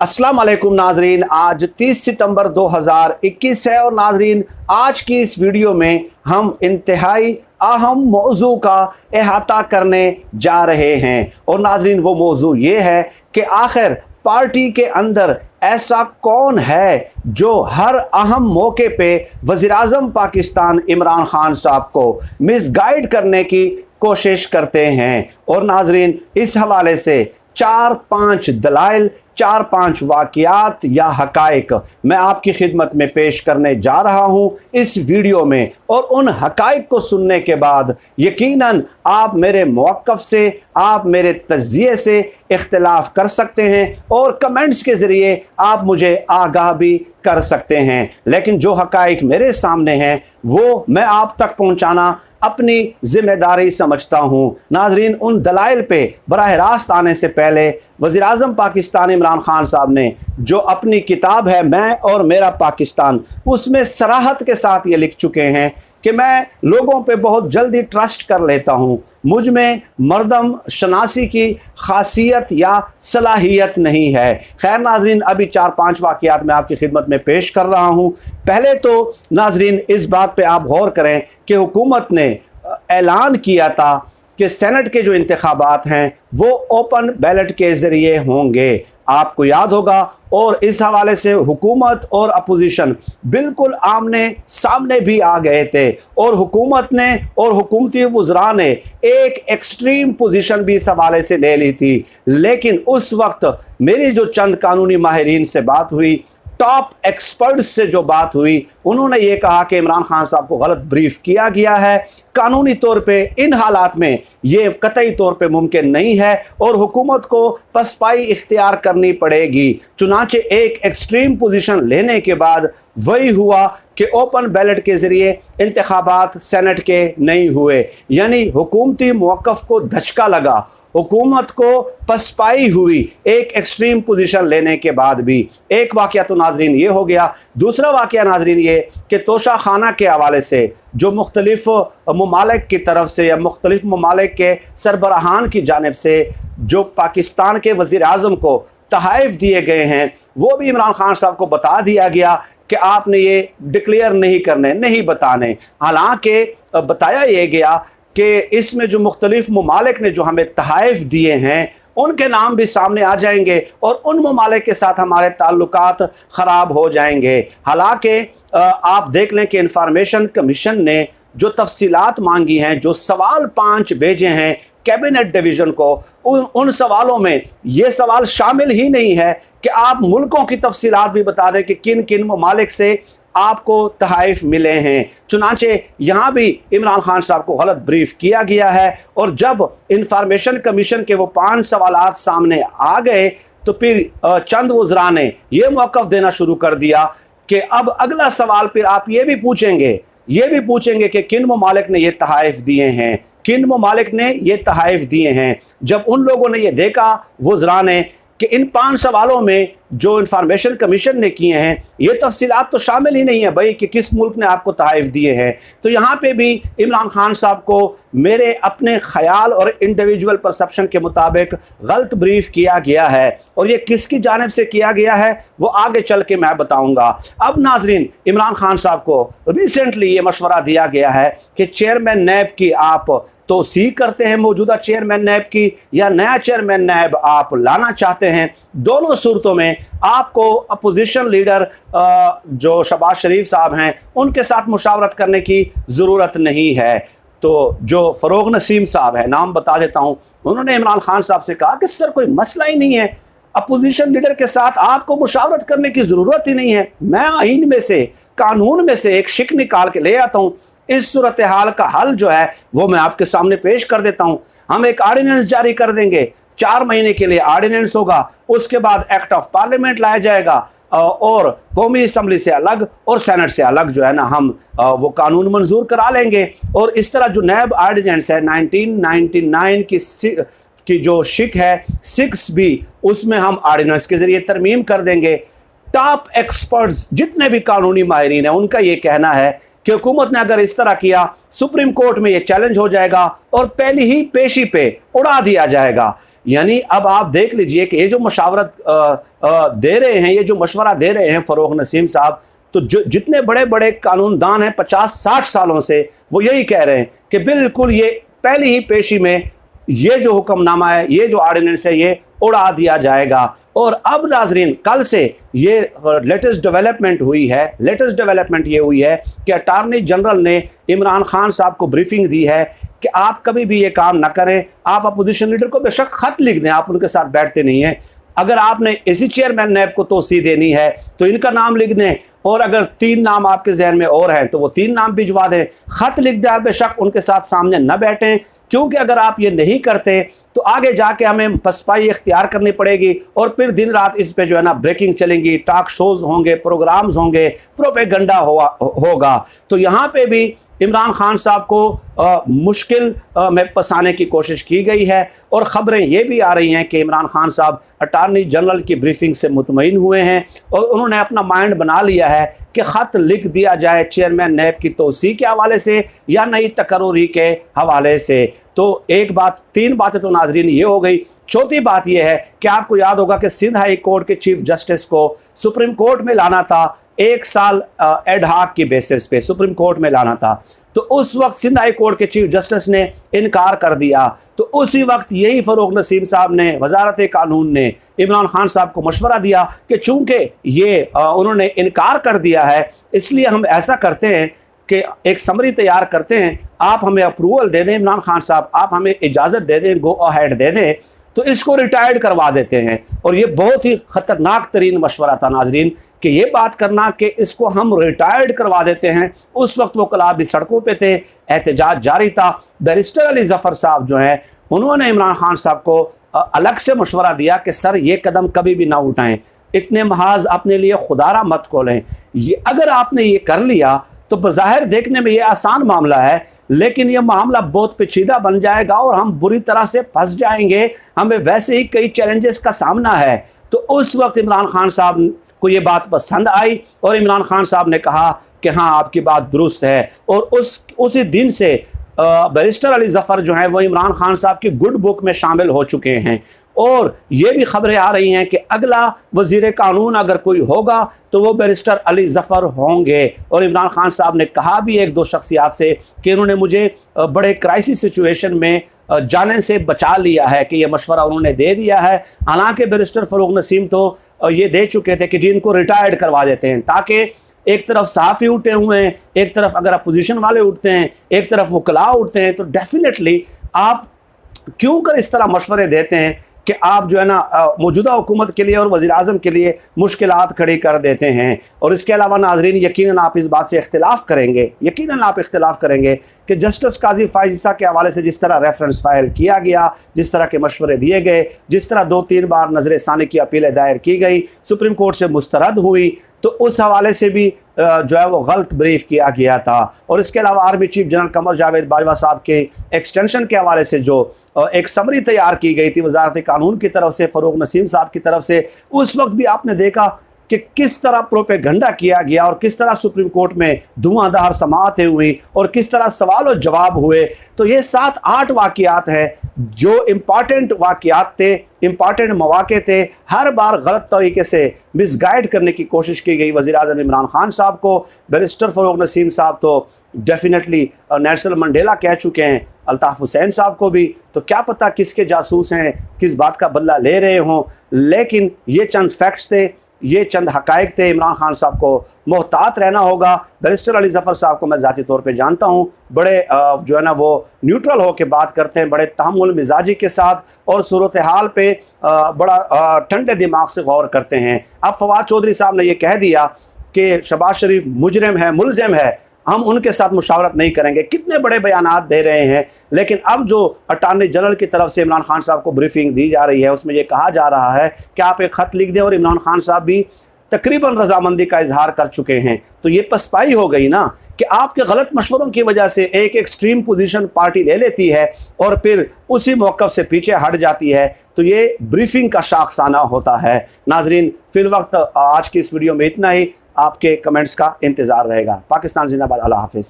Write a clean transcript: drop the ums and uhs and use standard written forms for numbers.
अस्सलाम वालेकुम नाजरीन, आज 30 सितंबर 2021 है और नाजरीन आज की इस वीडियो में हम इंतहाई अहम मौजू का अहाता करने जा रहे हैं। और नाजरीन वो मौजू ये है कि आखिर पार्टी के अंदर ऐसा कौन है जो हर अहम मौके पे वज़ीर-ए-आज़म पाकिस्तान इमरान खान साहब को मिसगाइड करने की कोशिश करते हैं। और नाजरीन इस हवाले से 4-5 दलाइल, 4-5 वाक़ियात या हक़ाइक़ मैं आपकी खिदमत में पेश करने जा रहा हूँ इस वीडियो में। और उन हक़ाइक़ को सुनने के बाद यकीनन आप मेरे मौक़िफ़ से, आप मेरे तज़्ज़िये से इख्तिलाफ़ कर सकते हैं और कमेंट्स के ज़रिए आप मुझे आगाह भी कर सकते हैं, लेकिन जो हक़ाइक़ मेरे सामने हैं वो मैं आप तक पहुँचाना अपनी ज़िम्मेदारी समझता हूँ। नाजरीन उन दलाइल पे बराह रास्त आने से पहले वज़ीर-ए-आज़म पाकिस्तान इमरान खान साहब ने जो अपनी किताब है मैं और मेरा पाकिस्तान, उसमें सराहत के साथ ये लिख चुके हैं कि मैं लोगों पे बहुत जल्दी ट्रस्ट कर लेता हूँ, मुझ में मर्दम शनासी की खासियत या सलाहियत नहीं है। खैर नाजरीन अभी 4-5 वाक़ियात मैं आपकी खिदमत में पेश कर रहा हूँ। पहले तो नाजरीन इस बात पे आप गौर करें कि हुकूमत ने ऐलान किया था कि सेनेट के जो इंतखाबात हैं वो ओपन बैलेट के ज़रिए होंगे, आपको याद होगा। और इस हवाले से हुकूमत और अपोजिशन बिल्कुल आमने सामने भी आ गए थे और हुकूमत ने और हुकूमती वज़रा ने एक एक्सट्रीम पोजीशन भी इस हवाले से ले ली थी। लेकिन उस वक्त मेरी जो चंद कानूनी माहिरीन से बात हुई, टॉप एक्सपर्ट्स से जो बात हुई, उन्होंने ये कहा कि इमरान खान साहब को गलत ब्रीफ किया गया है, कानूनी तौर पे इन हालात में ये कतई तौर पे मुमकिन नहीं है और हुकूमत को पसपाई इख्तियार करनी पड़ेगी। चुनांचे एक एक्सट्रीम पोजीशन लेने के बाद वही हुआ कि ओपन बैलेट के ज़रिए इंतखाबात सेनेट के नहीं हुए, यानी हुकूमती मौक़िफ़ को धचका लगा, हुकूमत को पसपाई हुई एक एक्सट्रीम पोजीशन लेने के बाद भी। एक वाक़या तो नाजरीन ये हो गया। दूसरा वाक़या नाजरीन ये कि तोशा खाना के हवाले से जो मुख्तलिफ़ ममालिक की तरफ से या मुख्तलिफ़ ममालिक के सरबराहान की जानिब से जो पाकिस्तान के वज़ीर-ए-आज़म को तोहफ़े दिए गए हैं, वो भी इमरान खान साहब को बता दिया गया कि आपने ये डिक्लेयर नहीं करने, नहीं बताने। हालांकि बताया ये गया कि इसमें जो मुख्तलिफ़ ममालिक ने जो हमें तोहफ़े दिए हैं उनके नाम भी सामने आ जाएंगे और उन ममालिक के साथ हमारे ताल्लुकात ख़राब हो जाएंगे। हालांकि आप देख लें कि इंफॉर्मेशन कमीशन ने जो तफसीलात मांगी हैं, जो सवाल 5 भेजे हैं कैबिनेट डिवीज़न को, उन सवालों में ये सवाल शामिल ही नहीं है कि आप मुल्कों की तफसीलात भी बता दें कि किन किन ममालिक से आपको तोहफ़े मिले हैं। चुनांचे यहाँ भी इमरान खान साहब को गलत ब्रीफ किया गया है और जब इंफॉर्मेशन कमीशन के वो 5 सवालात सामने आ गए तो फिर चंद वज़रा ने ये मौक़िफ़ देना शुरू कर दिया कि अब अगला सवाल फिर आप ये भी पूछेंगे कि किन ममालिक ने ये तोहफ़े दिए हैं, किन ममालिक ने ये तोहफ़े दिए हैं। जब उन लोगों ने ये देखा वज़रा ने कि इन 5 सवालों में जो इंफॉर्मेशन कमीशन ने किए हैं ये तफसीलात तो शामिल ही नहीं है भाई कि किस मुल्क ने आपको तोहफ़े दिए हैं, तो यहाँ पे भी इमरान खान साहब को मेरे अपने ख़याल और इंडिविजुअल परसेप्शन के मुताबिक गलत ब्रीफ किया गया है। और ये किसकी जानिब से किया गया है वो आगे चल के मैं बताऊँगा। अब नाजरीन इमरान खान साहब को रिसेंटली ये मशवरा दिया गया है कि चेयरमैन नैब की आप तोसीक़ करते हैं मौजूदा चेयरमैन नैब की या नया चेयरमैन नैब आप लाना चाहते हैं, दोनों सूरतों में आपको अपोजिशन लीडर जो शहबाज शरीफ साहब हैं उनके साथ मुशावरत करने की ज़रूरत नहीं है। तो जो फ़रोग़ नसीम साहब है, नाम बता देता हूँ, उन्होंने इमरान खान साहब से कहा कि सर कोई मसला ही नहीं है, अपोजिशन लीडर के साथ आपको मुशावरत करने की ज़रूरत ही नहीं है, मैं आइन में से, कानून में से एक शिक निकाल के ले आता हूँ, इस सूरत हाल का हल जो है वो मैं आपके सामने पेश कर देता हूँ। हम एक आर्डिनेंस जारी कर देंगे, 4 महीने के लिए आर्डिनेंस होगा, उसके बाद एक्ट ऑफ पार्लियामेंट लाया जाएगा और कौमी असम्बली से अलग और सेनेट से अलग जो है ना हम वो कानून मंजूर करा लेंगे। और इस तरह जो नैब आर्डिनेंस है 1999 की जो शिक है 6 भी, उसमें हम आर्डिनेंस के ज़रिए तरमीम कर देंगे। टॉप एक्सपर्ट्स जितने भी कानूनी माहिरीन हैं उनका ये कहना है कि हुकूमत ने अगर इस तरह किया सुप्रीम कोर्ट में ये चैलेंज हो जाएगा और पहली ही पेशी पे उड़ा दिया जाएगा। यानी अब आप देख लीजिए कि ये जो मशावरत दे रहे हैं, ये जो मशवरा दे रहे हैं फ़र्रुख नसीम साहब, तो जो जितने बड़े बड़े कानूनदान हैं 50-60 सालों से, वो यही कह रहे हैं कि बिल्कुल ये पहली ही पेशी में ये जो हुक्मनामा है, ये जो ऑर्डिनेंस है, ये उड़ा दिया जाएगा। और अब नाजरीन, कल से ये लेटेस्ट डेवलपमेंट हुई है। लेटेस्ट डेवलपमेंट ये हुई है कि अटार्नी जनरल ने इमरान खान साहब को ब्रीफिंग दी है कि आप कभी भी ये काम ना करें। आप अपोजिशन लीडर को बेशक खत लिख दें, आप उनके साथ बैठते नहीं हैं। अगर आपने इसी चेयरमैन नैब को तोसी देनी है तो इनका नाम लिख दें, और अगर 3 नाम आपके जहन में और हैं तो वो 3 नाम भिजवा दें। खत लिख दें, आप बेशक उनके साथ सामने न बैठें, क्योंकि अगर आप ये नहीं करते तो आगे जाके हमें पसपाई इख्तियार करनी पड़ेगी और फिर दिन रात इस पे जो है ना ब्रेकिंग चलेंगी, टॉक शोज होंगे, प्रोग्राम्स होंगे, प्रोपेगेंडा होगा। तो यहाँ पे भी इमरान खान साहब को मुश्किल में फंसाने की कोशिश की गई है। और ख़बरें ये भी आ रही हैं कि इमरान खान साहब अटार्नी जनरल की ब्रीफिंग से मुतमईन हुए हैं और उन्होंने अपना माइंड बना लिया है कि ख़त लिख दिया जाए चेयरमैन नैब की तोसी के हवाले से या नई तकर्री के हवाले से। तो एक बात, 3 बातें तो नाजरीन ये हो गई। चौथी बात यह है कि आपको याद होगा कि सिंध हाई कोर्ट के चीफ जस्टिस को सुप्रीम कोर्ट में लाना था, 1 साल एड हाक की बेसिस पे सुप्रीम कोर्ट में लाना था। तो उस वक्त सिंध हाई कोर्ट के चीफ जस्टिस ने इनकार कर दिया। तो उसी वक्त यही फ़र्रुख नसीम साहब ने, वजारत कानून ने इमरान खान साहब को मशवरा दिया कि चूंकि ये उन्होंने इनकार कर दिया है, इसलिए हम ऐसा करते हैं कि एक समरी तैयार करते हैं, आप हमें अप्रूवल दे दें इमरान खान साहब, आप हमें इजाज़त दे दें, गो अहेड दे दें, तो इसको रिटायर्ड करवा देते हैं। और ये बहुत ही ख़तरनाक तरीन मशवरा था नाजरीन कि ये बात करना कि इसको हम रिटायर्ड करवा देते हैं। उस वक्त वो कलाब भी सड़कों पे थे, एहतजाज जारी था। बैरिस्टर अली ज़फ़र साहब जो हैं, उन्होंने इमरान खान साहब को अलग से मशवरा दिया कि सर ये कदम कभी भी ना उठाएं, इतने महाज अपने लिए खुदारा मत खोलें। ये अगर आपने ये कर लिया तो बज़ाहिर देखने में ये आसान मामला है, लेकिन ये मामला बहुत पेचीदा बन जाएगा और हम बुरी तरह से फंस जाएंगे। हमें वैसे ही कई चैलेंजेस का सामना है। तो उस वक्त इमरान खान साहब को ये बात पसंद आई और इमरान खान साहब ने कहा कि हाँ, आपकी बात दुरुस्त है। और उसी दिन से बैरिस्टर अली ज़फ़र जो है वो इमरान खान साहब की गुड बुक में शामिल हो चुके हैं। और ये भी खबरें आ रही हैं कि अगला वज़ीर कानून अगर कोई होगा तो वो बैरिस्टर अली ज़फ़र होंगे। और इमरान खान साहब ने कहा भी 1-2 शख्सियात से कि इन्होंने मुझे बड़े क्राइसिस सिचुएशन में जाने से बचा लिया है, कि ये मशवरा उन्होंने दे दिया है। हालांकि बैरिस्टर फ़र्रुख नसीम तो ये दे चुके थे कि जिनको रिटायर्ड करवा देते हैं, ताकि एक तरफ सहाफ़ी उठे हुए हैं, एक तरफ अगर अपोजिशन वाले उठते हैं, एक तरफ वकला उठते हैं, तो डेफिनेटली आप क्यों कर इस तरह मशवरे देते हैं कि आप जो है ना मौजूदा हुकूमत के लिए और वज़ीर-ए-आज़म के लिए मुश्किलात खड़ी कर देते हैं। और इसके अलावा नाज़रीन, यकीनन आप इस बात से इख्तिलाफ़ करेंगे, यकीनन आप इख्तिलाफ़ करेंगे कि जस्टिस काजी फ़ाइज़ ईसा के हवाले से जिस तरह रेफरेंस फ़ाइल किया गया, जिस तरह के मशवरे दिए गए, जिस तरह 2-3 बार नज़र सानी की अपीलें दायर की गई, सुप्रीम कोर्ट से मुस्तरद हुई, तो उस हवाले से भी जो है वो गलत ब्रीफ किया गया था। और इसके अलावा army chief general Qamar Javed Bajwa साहब के एक्सटेंशन के हवाले से जो एक समरी तैयार की गई थी वजारत कानून की तरफ से, फ़र्रुख नसीम साहब की तरफ से, उस वक्त भी आपने देखा कि किस तरह प्रोपेगेंडा किया गया और किस तरह सुप्रीम कोर्ट में धुआंधार समाअतें हुई और किस तरह सवाल और जवाब हुए। तो ये 7-8 वाक़यात हैं जो इम्पॉर्टेंट वाक़यात थे, इम्पॉर्टेंट मौक़े थे। हर बार गलत तरीके से मिसगाइड करने की कोशिश की गई वज़ीर-ए-आज़म इमरान खान साहब को। बैरिस्टर फ़र्रुख नसीम साहब तो डेफिनेटली नेल्सन मंडेला कह चुके हैं, अल्ताफ़ हुसैन साहब को भी। तो क्या पता किसके जासूस हैं, किस बात का बदला ले रहे हों, लेकिन ये चंद फैक्ट्स थे, ये चंद हक़ाइक़ थे। इमरान खान साहब को मोहतात रहना होगा। बैरिस्टर अली ज़फ़र साहब को मैं ज़ाती तौर पे जानता हूँ, बड़े जो है ना वो न्यूट्रल हो के बात करते हैं, बड़े तहम्मुल मिजाजी के साथ, और सूरत हाल पे बड़ा ठंडे दिमाग से गौर करते हैं। अब फवाद चौधरी साहब ने यह कह दिया कि शहबाज शरीफ मुजरिम है, मुलज़िम है, हम उनके साथ मुशावरत नहीं करेंगे। कितने बड़े बयानात दे रहे हैं। लेकिन अब जो अटार्नी जनरल की तरफ से इमरान खान साहब को ब्रीफिंग दी जा रही है, उसमें यह कहा जा रहा है कि आप एक ख़त लिख दें, और इमरान खान साहब भी तकरीबन रजामंदी का इजहार कर चुके हैं। तो ये पसपाई हो गई ना कि आपके गलत मशवरों की वजह से एक एक्सट्रीम पोजीशन पार्टी ले लेती है और फिर उसी मौक़िफ़ से पीछे हट जाती है। तो ये ब्रीफिंग का शाखसाना होता है। नाजरीन, फिल वक्त आज की इस वीडियो में इतना ही। आपके कमेंट्स का इंतज़ार रहेगा। पाकिस्तान जिंदाबाद। अल्लाह हाफ़िज़।